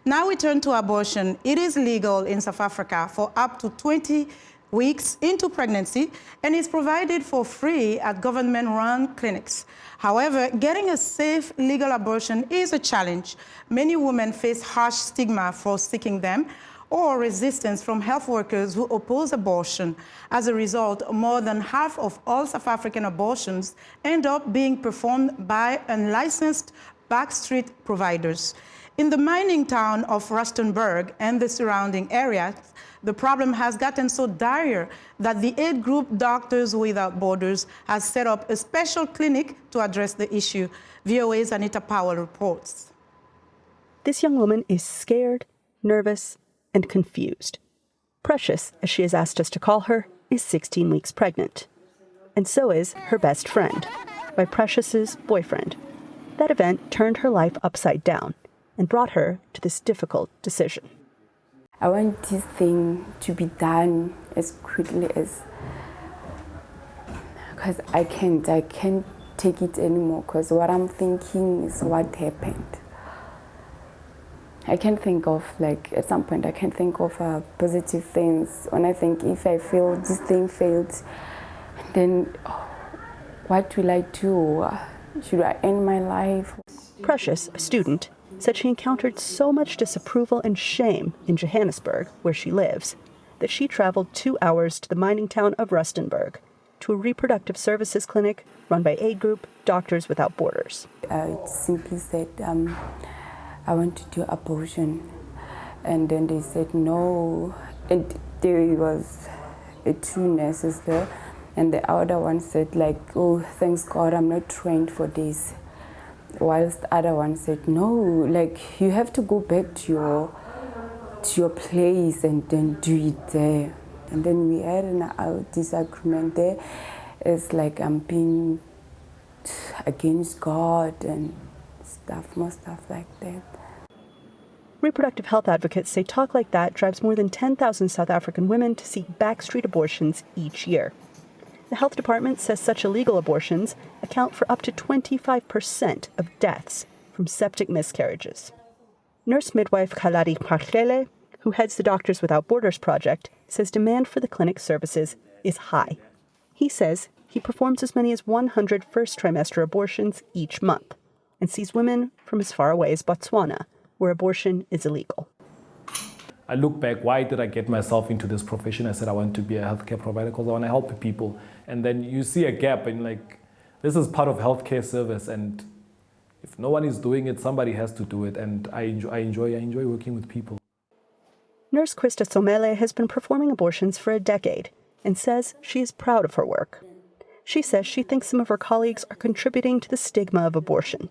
Now we turn to abortion. It is legal in South Africa for up to 20 weeks into pregnancy and is provided for free at government-run clinics. However, getting a safe legal abortion is a challenge. Many women face harsh stigma for seeking them or resistance from health workers who oppose abortion. As a result, more than half of all South African abortions end up being performed by unlicensed backstreet providers. In the mining town of Rustenburg and the surrounding areas, the problem has gotten so dire that the aid group Doctors Without Borders has set up a special clinic to address the issue. VOA's Anita Powell reports. This young woman is scared, nervous, and confused. Precious, as she has asked us to call her, is 16 weeks pregnant. And so is her best friend, by Precious's boyfriend. That event turned her life upside down and brought her to this difficult decision. I want this thing to be done as quickly as, because I can't take it anymore, because what I'm thinking is what happened. I can't think of, at some point, I can't think of positive things. When I think, if I fail, this thing failed, then what will I do? Should I end my life? Precious, a student, said she encountered so much disapproval and shame in Johannesburg, where she lives, that she traveled 2 hours to the mining town of Rustenburg to a reproductive services clinic run by aid group Doctors Without Borders. I simply said, I want to do abortion. And then they said no. And there was two nurses there. And the other one said, oh, thanks God, I'm not trained for this. Whilst the other one said, no, you have to go back to your place and then do it there. And then we had a disagreement there. It's like I'm being against God and more stuff like that. Reproductive health advocates say talk like that drives more than 10,000 South African women to seek backstreet abortions each year. The health department says such illegal abortions account for up to 25% of deaths from septic miscarriages. Nurse midwife Khaladi Kwartlele, who heads the Doctors Without Borders project, says demand for the clinic's services is high. He says he performs as many as 100 first trimester abortions each month and sees women from as far away as Botswana, where abortion is illegal. I look back, why did I get myself into this profession? I said I want to be a healthcare provider because I want to help people. And then you see a gap and this is part of healthcare service, and if no one is doing it, somebody has to do it. And I enjoy working with people. Nurse Krista Somele has been performing abortions for a decade and says she is proud of her work. She says she thinks some of her colleagues are contributing to the stigma of abortion,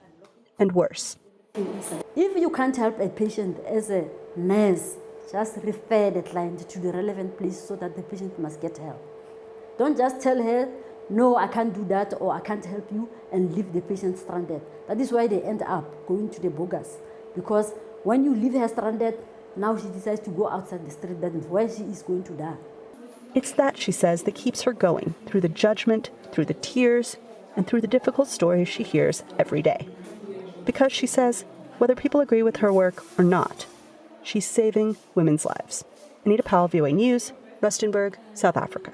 and worse. If you can't help a patient as a nurse, just refer the client to the relevant place so that the patient must get help. Don't just tell her, no, I can't do that, or I can't help you, and leave the patient stranded. That is why they end up going to the bogus. Because when you leave her stranded, now she decides to go outside the street, that is where she is going to die. It's that, she says, that keeps her going through the judgment, through the tears, and through the difficult stories she hears every day. Because, she says, whether people agree with her work or not, she's saving women's lives. Anita Powell, VOA News, Rustenburg, South Africa.